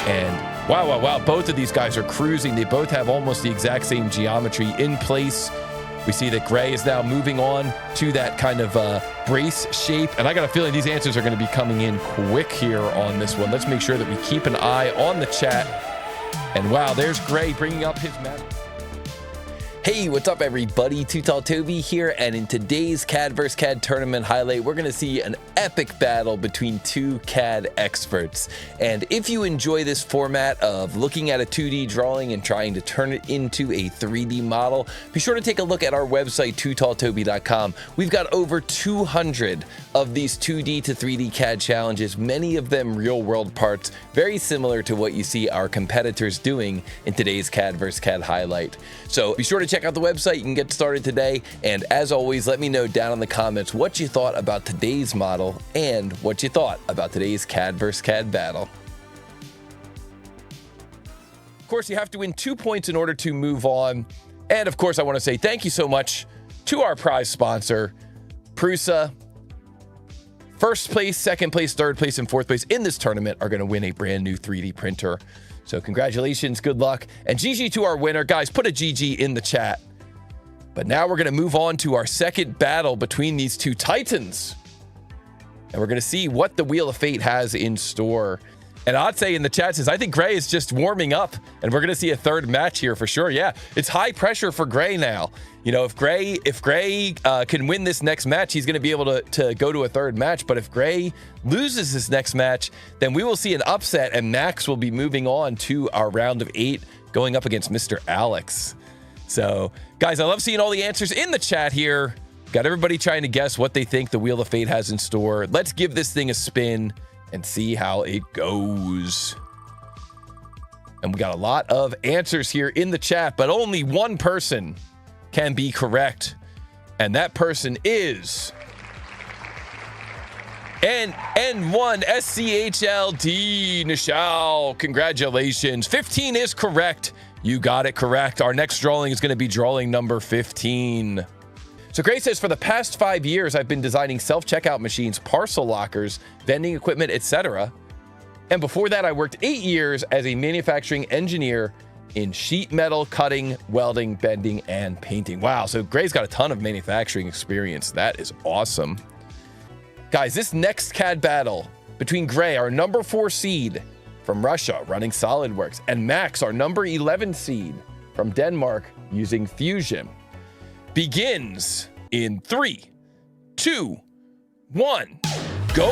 And wow, both of these guys are cruising. They both have almost the exact same geometry in place. We see that Gray is now moving on to that kind of brace shape. And I got a feeling these answers are going to be coming in quick here on this one. Let's make sure that we keep an eye on the chat. And wow, there's Gray bringing up his map. Hey, what's up everybody? Too Tall Toby here, and in today's CAD vs. CAD tournament highlight, we're going to see an epic battle between two CAD experts. And if you enjoy this format of looking at a 2D drawing and trying to turn it into a 3D model, be sure to take a look at our website, tootalltoby.com. We've got over 200 of these 2D to 3D CAD challenges, many of them real-world parts, very similar to what you see our competitors doing in today's CAD vs. CAD highlight. So be sure to check out the website. You can get started today. And as always, let me know down in the comments what you thought about today's model and what you thought about today's CAD vs. CAD battle. Of course, you have to win 2 points in order to move on. And of course, I want to say thank you so much to our prize sponsor, Prusa. First place, second place, third place, and fourth place in this tournament are going to win a brand new 3D printer. So congratulations, good luck, and GG to our winner. Guys, put a GG in the chat. But now we're going to move on to our second battle between these two titans. And we're going to see what the Wheel of Fate has in store. And I'd say in the chat says, I think Gray is just warming up, and we're going to see a third match here for sure. Yeah, it's high pressure for Gray now. You know, if Gray can win this next match, he's going to be able to go to a third match. But if Gray loses this next match, then we will see an upset, and Max will be moving on to our round of 8, going up against Mr. Alex. So, guys, I love seeing all the answers in the chat here. Got everybody trying to guess what they think the Wheel of Fate has in store. Let's give this thing a spin and see how it goes. And we got a lot of answers here in the chat, but only one person can be correct. And that person is N1 SCHLD Nishal. Congratulations. 15 is correct. You got it correct. Our next drawing is going to be drawing number 15. So Gray says, for the past 5 years, I've been designing self-checkout machines, parcel lockers, vending equipment, etc. And before that, I worked 8 years as a manufacturing engineer in sheet metal cutting, welding, bending, and painting. Wow, so Gray's got a ton of manufacturing experience. That is awesome. Guys, this next CAD battle between Gray, our number 4 seed from Russia, running SOLIDWORKS, and Max, our number 11 seed from Denmark, using Fusion, begins in 3, 2, 1, go!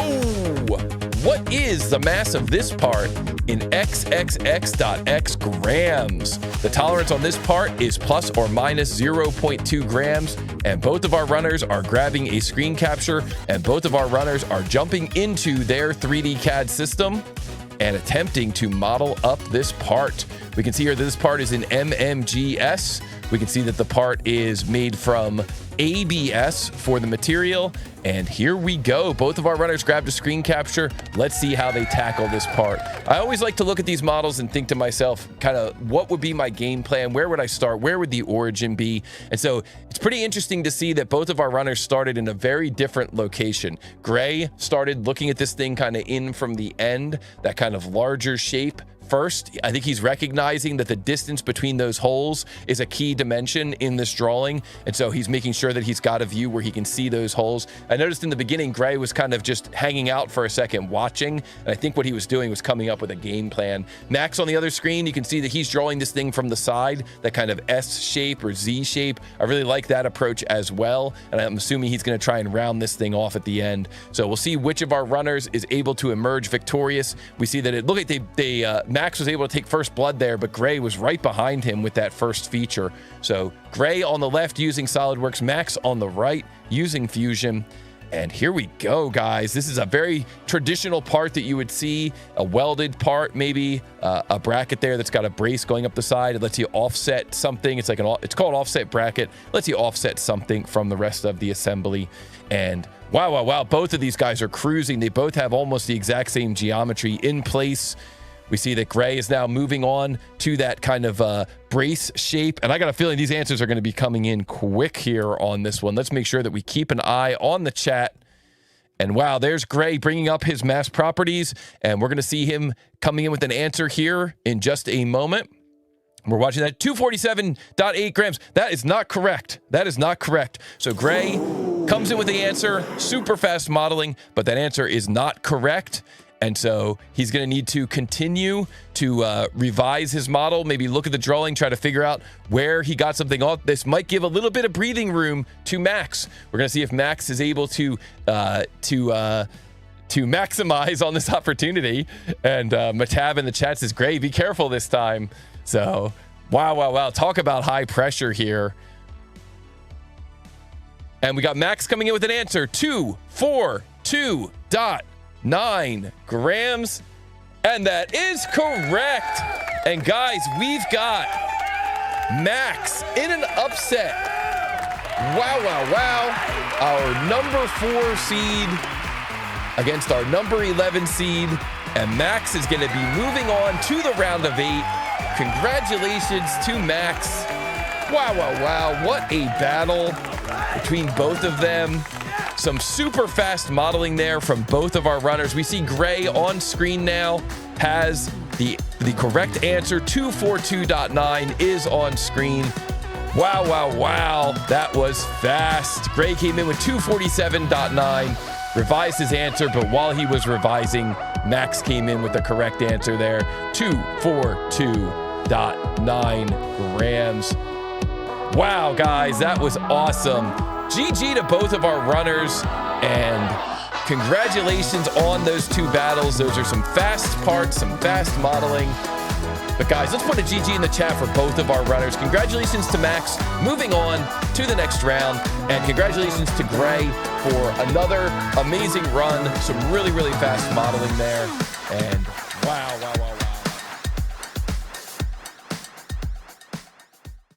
What is the mass of this part in xxx.x grams? The tolerance on this part is plus or minus 0.2 grams, and both of our runners are grabbing a screen capture, and both of our runners are jumping into their 3D CAD system and attempting to model up this part. We can see here that this part is in MMGS. We can see that the part is made from ABS for the material. And here we go. Both of our runners grabbed a screen capture. Let's see how they tackle this part. I always like to look at these models and think to myself, kind of, what would be my game plan? Where would I start? Where would the origin be? And so it's pretty interesting to see that both of our runners started in a very different location. Gray started looking at this thing kind of in from the end, that kind of larger shape. First, I think he's recognizing that the distance between those holes is a key dimension in this drawing. And so he's making sure that he's got a view where he can see those holes. I noticed in the beginning, Gray was kind of just hanging out for a second, watching. And I think what he was doing was coming up with a game plan. Max on the other screen, you can see that he's drawing this thing from the side, that kind of S shape or Z shape. I really like that approach as well. And I'm assuming he's going to try and round this thing off at the end. So we'll see which of our runners is able to emerge victorious. We see that it looked like Max was able to take first blood there, but Gray was right behind him with that first feature. So Gray on the left using SOLIDWORKS, Max on the right using Fusion. And here we go, guys. This is a very traditional part that you would see, a welded part, maybe a bracket there that's got a brace going up the side. It lets you offset something. It's like it's called offset bracket. Lets you offset something from the rest of the assembly. And wow, both of these guys are cruising. They both have almost the exact same geometry in place. We see that Gray is now moving on to that kind of brace shape. And I got a feeling these answers are going to be coming in quick here on this one. Let's make sure that we keep an eye on the chat. And wow, there's Gray bringing up his mass properties, and we're going to see him coming in with an answer here in just a moment. We're watching that 247.8 grams. That is not correct. That is not correct. So Gray comes in with the answer, super fast modeling, but that answer is not correct. And so he's going to need to continue to revise his model, maybe look at the drawing, try to figure out where he got something off. This might give a little bit of breathing room to Max. We're going to see if Max is able to maximize on this opportunity. And Matab in the chat says, Gray, be careful this time. So, wow. Talk about high pressure here. And we got Max coming in with an answer, 242.9 grams. And that is correct. And guys, we've got Max in an upset. Wow. Our number 4 seed against our number 11 seed. And Max is going to be moving on to the round of 8. Congratulations to Max. Wow. What a battle between both of them. Some super fast modeling there from both of our runners. We see Gray on screen now has the correct answer. 242.9 is on screen. Wow. That was fast. Gray came in with 247.9, revised his answer, but while he was revising, Max came in with the correct answer there. 242.9 grams. Wow, guys, that was awesome. GG to both of our runners, and congratulations on those 2 battles. Those are some fast parts, some fast modeling. But guys, let's put a GG in the chat for both of our runners. Congratulations to Max, moving on to the next round, and congratulations to Gray for another amazing run. Some really fast modeling there, and wow.